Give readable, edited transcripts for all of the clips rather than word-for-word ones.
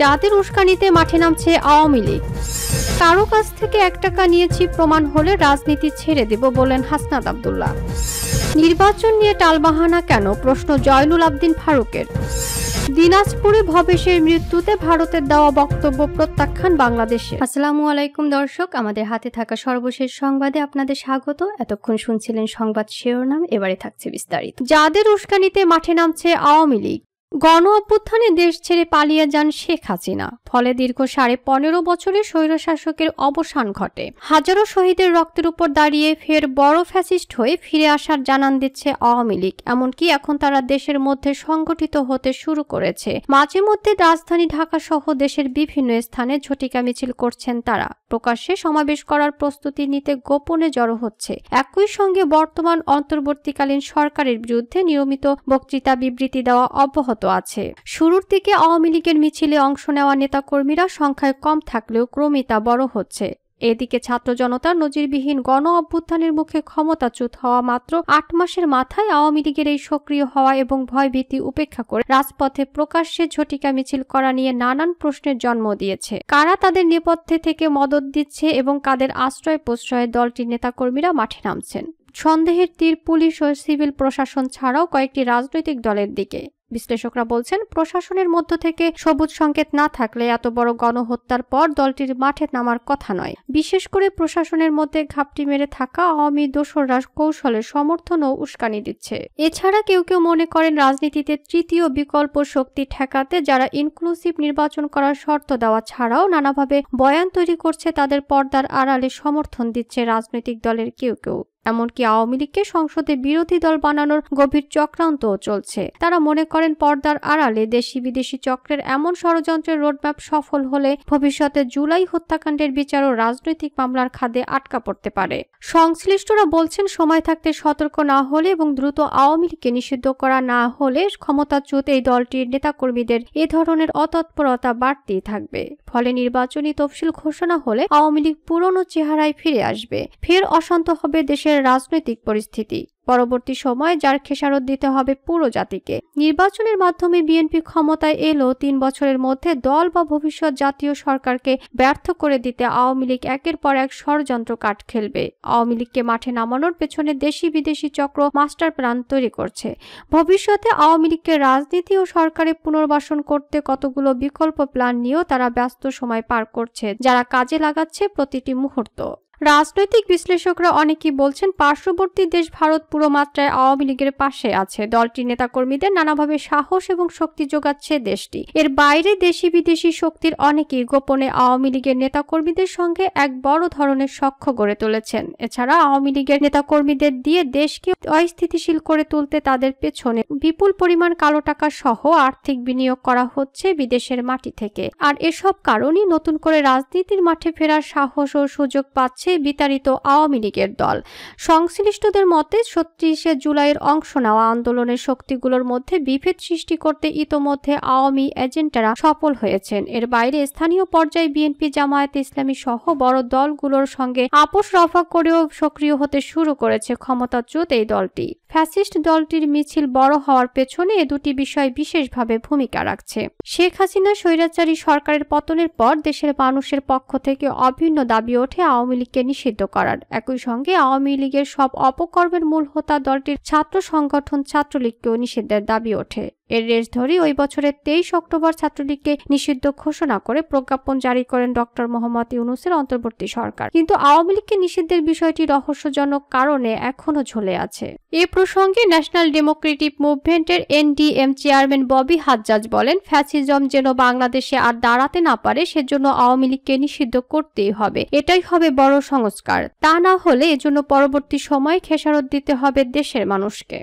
যাদের উস্কানিতে মাঠে নামছে আওয়ামী লীগ। কারো কাছ থেকে 1 টাকা নিয়েছি প্রমাণ হলে রাজনীতি ছেড়ে দেব বলেন হাসনাত আব্দুল্লাহ। নির্বাচন নিয়ে টালবাহানা কেন, প্রশ্ন জয়নুল আবদিন ফারুকের। দিনাজপুরে ভবেশের মৃত্যুতে ভারতের দেওয়া বক্তব্য প্রত্যাখ্যান বাংলাদেশে। আসসালামু আলাইকুম দর্শক, আমাদের হাতে থাকা সর্বশেষ সংবাদে আপনাদের স্বাগত। এতক্ষণ শুনছিলেন সংবাদ শিরোনাম, এবারে থাকছে বিস্তারিত। যাদের উস্কানিতে মাঠে নামছে আওয়ামী লীগ। গণ অভ্যুত্থানে দেশ ছেড়ে পালিয়ে যান শেখ হাসিনা, ফলে দীর্ঘ 15.5 বছরের স্বৈরশাসকের অবসান ঘটে। হাজারো শহীদের রক্তের উপর দাঁড়িয়ে ফের বড় ফ্যাসিস্ট হয়ে ফিরে আসার জানান দিচ্ছে আওয়ামী লীগ। এমনকি এখন তারা দেশের মধ্যে সংগঠিত হতে শুরু করেছে। মাঝে মধ্যে রাজধানী ঢাকা সহ দেশের বিভিন্ন স্থানে ঝটিকা মিছিল করছেন তারা। প্রকাশ্যে সমাবেশ করার প্রস্তুতি নিতে গোপনে জড়ো হচ্ছে। একই সঙ্গে বর্তমান অন্তর্বর্তীকালীন সরকারের বিরুদ্ধে নিয়মিত বক্তৃতা বিবৃতি দেওয়া অব্যাহত আছে। শুরুর দিকে আওয়ামী লীগের মিছিলে অংশ নেওয়া নেতাকর্মীরা সংখ্যায় কম থাকলেও ক্রমেই তা বড় হচ্ছে। এদিকে ছাত্র জনতার নজিরবিহীন গণ অভ্যুত্থানের মুখে ক্ষমতাচ্যুত হওয়া মাত্র 8 মাসের মাথায় আওয়ামী লীগের এই সক্রিয় হওয়া এবং ভয়ভীতি উপেক্ষা করে রাজপথে প্রকাশ্যে ঝটিকা মিছিল করা নিয়ে নানান প্রশ্নের জন্ম দিয়েছে। কারা তাদের নেপথ্যে থেকে মদত দিচ্ছে এবং কাদের আশ্রয় প্রশ্রয়ে দলটির নেতাকর্মীরা মাঠে নামছেন, সন্দেহের তীর পুলিশ ও সিভিল প্রশাসন ছাড়াও কয়েকটি রাজনৈতিক দলের দিকে। বিশ্লেষকরা বলছেন, প্রশাসনের মধ্য থেকে সবুজ সংকেত না থাকলে এত বড় গণহত্যার পর দলটির মাঠে নামার কথা নয়। বিশেষ করে প্রশাসনের মধ্যে ঘাপটি মেরে থাকা আওয়ামী দোসররা কৌশলে সমর্থন ও উস্কানি দিচ্ছে। এছাড়া কেউ কেউ মনে করেন, রাজনীতিতে তৃতীয় বিকল্প শক্তি ঠেকাতে যারা ইনক্লুসিভ নির্বাচন করার শর্ত দেওয়া ছাড়াও নানাভাবে বয়ান তৈরি করছে, তাদের পর্দার আড়ালে সমর্থন দিচ্ছে রাজনৈতিক দলের কেউ কেউ। এমনকি আওয়ামী লীগকে সংসদে বিরোধী দল বানানোর গভীর চক্রান্তও চলছে। তারা মনে করেন, পর্দার আড়ালে দেশি বিদেশি চক্রের এমন ষড়যন্ত্রের রোডম্যাপ সফল হলে ভবিষ্যতে জুলাই হত্যাকাণ্ডের বিচার ও রাজনৈতিক মামলার খাদে আটকা পড়তে পারে। সংশ্লিষ্টরা বলছেন, সময় থাকতে সতর্ক না হলে এবং দ্রুত আওয়ামী লীগকে নিষিদ্ধ করা না হলে ক্ষমতাচ্যুত এই দলটির নেতাকর্মীদের এ ধরনের অতৎপরতা বাড়তেই থাকবে। ফলে নির্বাচনী তফসিল ঘোষণা হলে আওয়ামী লীগ পুরনো চেহারায় ফিরে আসবে। ফের অশান্ত হবে দেশের রাজনৈতিক পরিস্থিতি। পরবর্তী সময় যার খেসারত দিতে হবে পুরো জাতিকে। নির্বাচনের মাধ্যমে বিএনপি ক্ষমতায় এলো 3 বছরের মধ্যে দল বা ভবিষ্যৎ জাতীয় সরকারকে ব্যর্থ করে দিতে আওয়ামী লীগ একের পর এক ষড়যন্ত্র কাট খেলবে। আওয়ামী লীগকে মাঠে নামানোর পেছনে দেশি বিদেশি চক্র মাস্টার প্ল্যান তৈরি করছে। ভবিষ্যতে আওয়ামী লীগকে রাজনীতি ও সরকারে পুনর্বাসন করতে কতগুলো বিকল্প প্ল্যান নিয়েও তারা ব্যস্ত সময় পার করছে, যারা কাজে লাগাচ্ছে প্রতিটি মুহূর্ত। রাজনৈতিক বিশ্লেষকরা অনেকেই বলছেন, পার্শ্ববর্তী দেশ ভারত পুরো মাত্রায় আওয়ামী লীগের পাশে আছে। দলটির নেতাকর্মীদের নানাভাবে সাহস এবং শক্তি যোগাচ্ছে দেশটি। এর বাইরে দেশি বিদেশি শক্তির অনেকেই গোপনে আওয়ামী লীগের নেতাকর্মীদের সঙ্গে এক বড় ধরনের সখ্য গড়ে তুলেছেন। এছাড়া আওয়ামী লীগের নেতাকর্মীদের দিয়ে দেশকে অস্থিতিশীল করে তুলতে তাদের পেছনে বিপুল পরিমাণ কালো টাকা সহ আর্থিক বিনিয়োগ করা হচ্ছে বিদেশের মাটি থেকে। আর এসব কারণেই নতুন করে রাজনীতির মাঠে ফেরার সাহস ও সুযোগ পাচ্ছে বিতাড়িত আওয়ামী লীগের দল। সংশ্লিষ্টদের মতে ৩৬ জুলাইয়ের অংশ নেওয়া আন্দোলনের শক্তিগুলোর মধ্যে বিভেদ সৃষ্টি করতে ইতোমধ্যে আওয়ামী এজেন্টরা সফল হয়েছেন। এর বাইরে স্থানীয় পর্যায়ে বিএনপি, জামায়াতে ইসলামী সহ বড় দলগুলোর সঙ্গে আপোষ রফা করেও সক্রিয় হতে শুরু করেছে ক্ষমতাচ্যুত এই দলটি। ফ্যাসিস্ট দলটির মিছিল বড় হওয়ার পেছনে এ দুটি বিষয় বিশেষভাবে ভূমিকা রাখছে। শেখ হাসিনা স্বৈরাচারী সরকারের পতনের পর দেশের মানুষের পক্ষ থেকে অভিন্ন দাবি ওঠে আওয়ামী লীগকে নিষিদ্ধ করার। একই সঙ্গে আওয়ামী লীগের সব অপকর্মের মূল হোতা দলটির ছাত্র সংগঠন ছাত্রলীগকেও নিষিদ্ধের দাবি ওঠে। এর রেশ ধরে ওই বছরের 23 অক্টোবর ছাত্রলীগকে নিষিদ্ধ ঘোষণা করে প্রজ্ঞাপন জারি করেন ডক্টর মোহাম্মদ ইউনূসের অন্তর্বর্তী সরকার। কিন্তু আওয়ামী লীগকে নিষিদ্ধের বিষয়টি রহস্যজনক কারণে এখনো ঝুলে আছে। এ প্রসঙ্গে ন্যাশনাল ডেমোক্রেটিক মুভমেন্টের এনডিএম চেয়ারম্যান ববি হাজ্জাজ বলেন, ফ্যাসিজম যেন বাংলাদেশে আর দাঁড়াতে না পারে সেজন্য আওয়ামী লীগকে নিষিদ্ধ করতেই হবে। এটাই হবে বড় সংস্কার। তা না হলে এজন্য পরবর্তী সময়ে খেসারত দিতে হবে দেশের মানুষকে।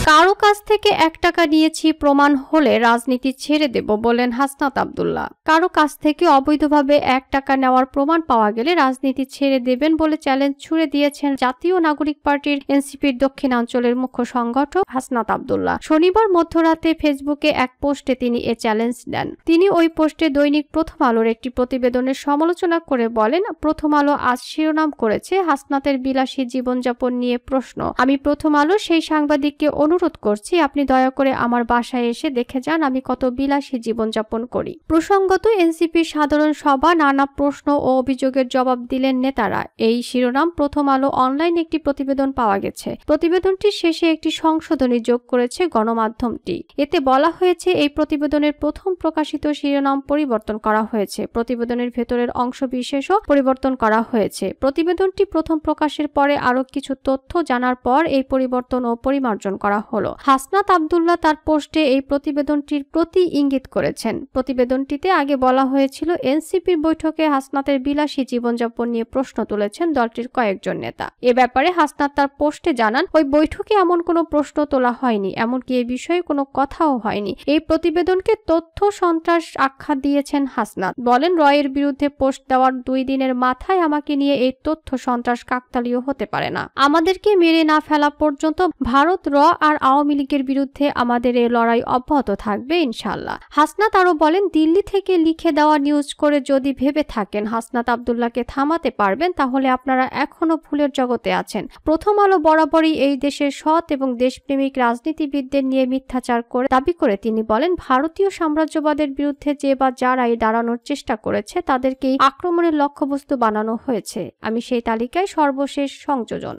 কারো কাছ থেকে 1 টাকা নিয়েছি প্রমাণ হলে রাজনীতি ছেড়ে দেব বলেন হাসনাত আব্দুল্লাহ। কারো কাছ থেকে অবৈধভাবে 1 টাকা নেওয়ার প্রমাণ পাওয়া গেলে রাজনীতি ছেড়ে দেবেন বলে চ্যালেঞ্জ ছুড়ে দিয়েছেন জাতীয় নাগরিক পার্টির এনসিপির দক্ষিণাঞ্চলের মুখ্য সংগঠক হাসনাত আব্দুল্লাহ। শনিবার মধ্যরাতে ফেসবুকে এক পোস্টে তিনি এ চ্যালেঞ্জ দেন। তিনি ওই পোস্টে দৈনিক প্রথম আলোর একটি প্রতিবেদনের সমালোচনা করে বলেন, প্রথম আলো আজ শিরোনাম করেছে হাসনাতের বিলাসী জীবনযাপন নিয়ে প্রশ্ন। আমি প্রথম আলো সেই সাংবাদিককে অনুরোধ করছি আপনি দয়া করে আমার বাসায় এসে দেখে যান আমি কত বিলাসী জীবনযাপন করি। প্রসঙ্গত এনসিপির সাধারণ সভা নানা প্রশ্ন ও অভিযোগের জবাব দিলেন নেতারা। এই শিরোনাম প্রথম আলো অনলাইন একটি প্রতিবেদন পাওয়া গেছে। প্রতিবেদনটির শেষে একটি সংশোধনী যোগ করেছে গণমাধ্যমটি। এতে বলা হয়েছে এই প্রতিবেদনের প্রথম প্রকাশিত শিরোনাম পরিবর্তন করা হয়েছে। প্রতিবেদনের ভেতরের অংশ বিশেষও পরিবর্তন করা হয়েছে। প্রতিবেদনটি প্রথম প্রকাশের পরে আরো কিছু তথ্য জানার পর এই পরিবর্তন ও পরিমার্জন করা হলো। হাসনাত আব্দুল্লাহ তার পোস্টে এই প্রতিবেদনটির প্রতি ইঙ্গিত করেছেন। প্রতিবেদনটিতে আগে বলা হয়েছিল এনসিপির বৈঠকে হাসনাতের বিলাসী জীবনযাপন নিয়ে প্রশ্ন তুলেছেন দলটির কয়েকজন নেতা। এ ব্যাপারে হাসনাত তার পোস্টে জানান ওই বৈঠকে এমন কোনো প্রশ্ন তোলা হয়নি, এমনকি এই বিষয়ে কোনো কথাও হয়নি। এই প্রতিবেদনকে তথ্য সন্ত্রাস আখ্যা দিয়েছেন হাসনাত। বলেন রয়ের বিরুদ্ধে পোস্ট দেওয়ার 2 দিনের মাথায় আমাকে নিয়ে এই তথ্য সন্ত্রাস কাকতালীয় হতে পারে না। আমাদেরকে মেরে না ফেলা পর্যন্ত ভারত র আর আওয়ামী লীগের বিরুদ্ধে আমাদের এই লড়াই অব্যাহত থাকবে ইনশাআল্লাহ। হাসনাত আরো বলেন দিল্লি থেকে লিখে দেওয়া নিউজ করে যদি ভেবে থাকেন হাসনাত আব্দুল্লাহকে থামাতে পারবেন তাহলে আপনারা এখনো ভুলের জগতে আছেন। প্রথম আলো বরাবরই এই দেশের সৎ এবং দেশপ্রেমিক রাজনীতিবিদদের নিয়ে মিথ্যাচার করে দাবি করে তিনি বলেন ভারতীয় সাম্রাজ্যবাদের বিরুদ্ধে যে বা যারাই দাঁড়ানোর চেষ্টা করেছে তাদেরকেই আক্রমণের লক্ষ্যবস্তু বানানো হয়েছে। আমি সেই তালিকায় সর্বশেষ সংযোজন।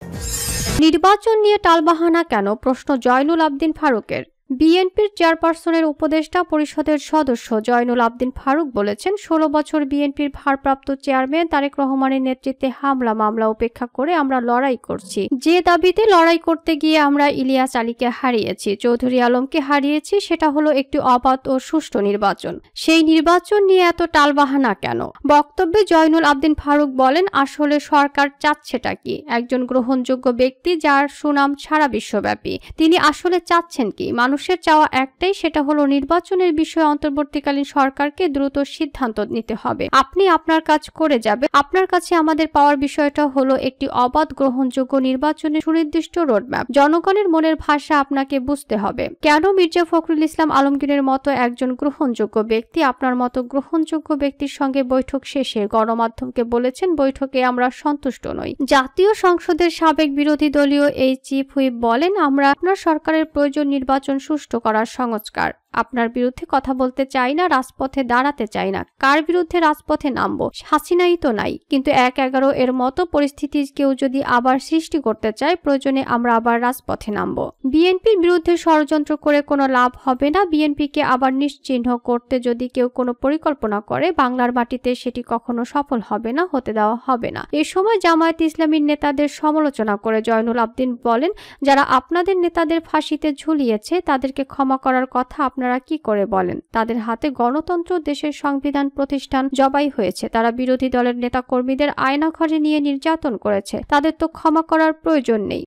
নির্বাচন নিয়ে টালবাহানা কেন? প্রশ্ন জয়নুল আবদিন ফারুকের। বিএনপির চেয়ারপারসনের উপদেষ্টা পরিষদের সদস্য জয়নুল আবদিন ফারুক বলেছেন 16 বছর বিএনপির ভারপ্রাপ্ত চেয়ারম্যান তারেক রহমানের নেতৃত্বে হামলা মামলা উপেক্ষা করে আমরা লড়াই করছি। যে দাবিতে লড়াই করতে গিয়ে আমরা ইলিয়াস আলীকে হারিয়েছি, চৌধুরী আলমকে হারিয়েছি, সেটা হলো একটি অবাধ ও সুষ্ঠু নির্বাচন। সেই নির্বাচন নিয়ে এত টালবাহানা কেন? বক্তব্যে জয়নুল আবদিন ফারুক বলেন আসলে সরকার চাচ্ছেটা কি? একজন গ্রহণযোগ্য ব্যক্তি যার সুনাম সারা বিশ্বব্যাপী, তিনি আসলে চাচ্ছেন কি? মানুষের চাওয়া একটাই, সেটা হলো নির্বাচনের বিষয়ে অন্তর্বর্তীকালীন সরকারকে দ্রুত সিদ্ধান্ত নিতে হবে। আপনি আপনার কাজ করে যাবেন। আপনার কাছে আমাদের পাওয়ার বিষয়টা হলো একটি অবাধ গ্রহণযোগ্য নির্বাচনের সুনির্দিষ্ট রোডম্যাপ। জনগণের মনের ভাষা আপনাকে বুঝতে হবে। কেন মির্জা ফখরুল ইসলাম আলমগীরের মতো একজন গ্রহণযোগ্য ব্যক্তি আপনার মতো গ্রহণযোগ্য ব্যক্তির সঙ্গে বৈঠক শেষে গণমাধ্যমকে বলেছেন বৈঠকে আমরা সন্তুষ্ট নই? জাতীয় সংসদের সাবেক বিরোধী দলীয় এই চিফ হুইপ বলেন আমরা আপনার সরকারের প্রয়োজন নির্বাচন সুষ্ঠু করার সংস্কার। আপনার বিরুদ্ধে কথা বলতে চাই না, রাজপথে দাঁড়াতে চাই না। কার বিরুদ্ধে রাজপথে নামবো? হাসিনাই তো নাই। কিন্তু 1-11 এর মতো পরিস্থিতি কেউ যদি আবার সৃষ্টি করতে চায় প্রয়োজনে আমরা আবার রাজপথে নামবো। বিএনপির বিরুদ্ধে ষড়যন্ত্র করে কোনো লাভ হবে না। বিএনপিকে আবার নিশ্চিহ্ন করতে যদি কেউ কোনো পরিকল্পনা করে বাংলার মাটিতে সেটি কখনো সফল হবে না, হতে দেওয়া হবে না। এ সময় জামায়াত ইসলামীর নেতাদের সমালোচনা করে জয়নুল আবদিন বলেন যারা আপনাদের নেতাদের ফাঁসিতে ঝুলিয়েছে তাদেরকে ক্ষমা করার কথা আপনারা কি করে বলেন? তাদের হাতে গণতন্ত্র, দেশের সংবিধান প্রতিষ্ঠান জবাই হয়েছে। তারা বিরোধী দলের নেতাকর্মীদের আয়নাঘরে নিয়ে নির্যাতন করেছে। তাদের তো ক্ষমা করার প্রয়োজন নেই।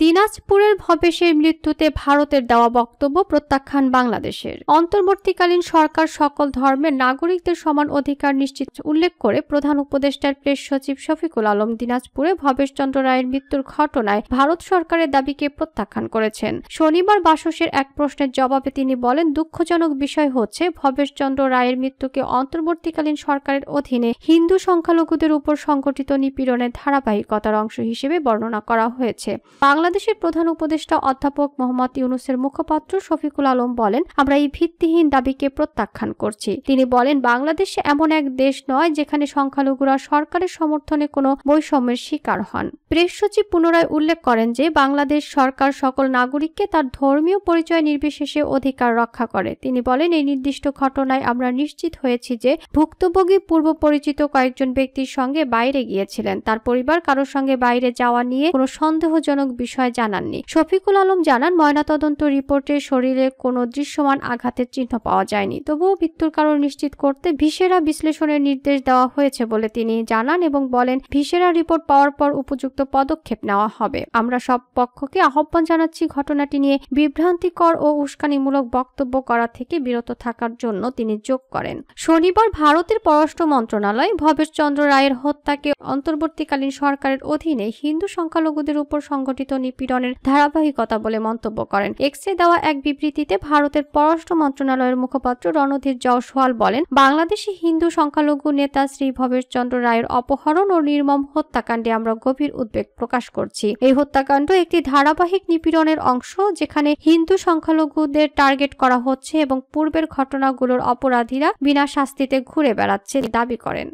দিনাজপুরের ভবেশের মৃত্যুতে ভারতের দেওয়া বক্তব্য প্রত্যাখ্যান বাংলাদেশের। অন্তর্বর্তীকালীন সরকার সকল ধর্মের নাগরিকদের সমান অধিকার নিশ্চিত উল্লেখ করে প্রধান উপদেষ্টার প্রেস সচিব শফিকুল আলম দিনাজপুরে ভবেশ চন্দ্র রায়ের মৃত্যুর ঘটনায় ভারত সরকারের দাবিকে প্রত্যাখ্যান করেছেন। শনিবার বাসসের এক প্রশ্নের জবাবে তিনি বলেন দুঃখজনক বিষয় হচ্ছে ভবেশ চন্দ্র রায়ের মৃত্যুকে অন্তর্বর্তীকালীন সরকারের অধীনে হিন্দু সংখ্যালঘুদের উপর সংগঠিত নিপীড়নের ধারাবাহিকতার অংশ হিসেবে বর্ণনা করা হয়েছে। বাংলাদেশের প্রধান উপদেষ্টা অধ্যাপক মোহাম্মদ ইউনূসের মুখপাত্র শফিকুল আলম বলেন আমরা এই ভিত্তিহীন দাবিকে প্রত্যাখ্যান করছি। তিনি বলেন বাংলাদেশ এমন এক দেশ নয় যেখানে সংখ্যালঘুরা সরকারের সমর্থনে কোনো বৈষম্যের শিকার হন। প্রেস সচিব পুনরায় উল্লেখ করেন যে বাংলাদেশ সরকার সকল নাগরিককে তার ধর্মীয় পরিচয় নির্বিশেষে অধিকার রক্ষা করে। তিনি বলেন এই নির্দিষ্ট ঘটনায় আমরা নিশ্চিত হয়েছি যে ভুক্তভোগী পূর্ব পরিচিত কয়েকজন ব্যক্তির সঙ্গে বাইরে গিয়েছিলেন। তার পরিবার কারোর সঙ্গে বাইরে যাওয়া নিয়ে কোনো সন্দেহজনক বিষয় জানাননি। শফিকুল আলম জানান ময়নাতদন্ত রিপোর্টে শরীরে কোনো দৃশ্যমান আঘাতের চিহ্ন পাওয়া যায়নি। তবুও মৃত্যুর কারণ নিশ্চিত করতে ভিসেরা বিশ্লেষণের নির্দেশ দেওয়া হয়েছে বলে তিনি জানান এবং বলেন ভিসেরা রিপোর্ট পাওয়ার পর উপযুক্ত পদক্ষেপ নেওয়া হবে। আমরা সব পক্ষকে আহ্বান জানাচ্ছি ঘটনাটি নিয়ে বিভ্রান্তিকর ও উস্কানিমূলক বক্তব্য করা থেকে বিরত থাকার জন্য তিনি যোগ করেন। শনিবার ভারতের পররাষ্ট্র মন্ত্রণালয় ভবেশ চন্দ্র রায়ের হত্যাকে অন্তর্বর্তীকালীন সরকারের অধীনে হিন্দু সংখ্যালঘুদের উপর সংগঠিত নিপীড়নের ধারাবাহিকতা বলে মন্তব্য করেন। এক্সে দেওয়া এক বিবৃতিতে ভারতের পররাষ্ট্র মন্ত্রণালয়ের মুখপাত্র রণধীর জয়সওয়াল বলেন, বাংলাদেশি হিন্দু সংখ্যালঘু নেতা শ্রী ভবেশ চন্দ্র রায়ের অপহরণ ও নির্মম হত্যাকাণ্ডে আমরা গভীর উদ্বেগ প্রকাশ করছি। এই হত্যাকাণ্ড একটি ধারাবাহিক নিপীড়নের অংশ, যেখানে হিন্দু সংখ্যালঘুদের টার্গেট করা হচ্ছে এবং পূর্বের ঘটনাগুলোর অপরাধীরা বিনা শাস্তিতে ঘুরে বেড়াচ্ছে দাবি করেন।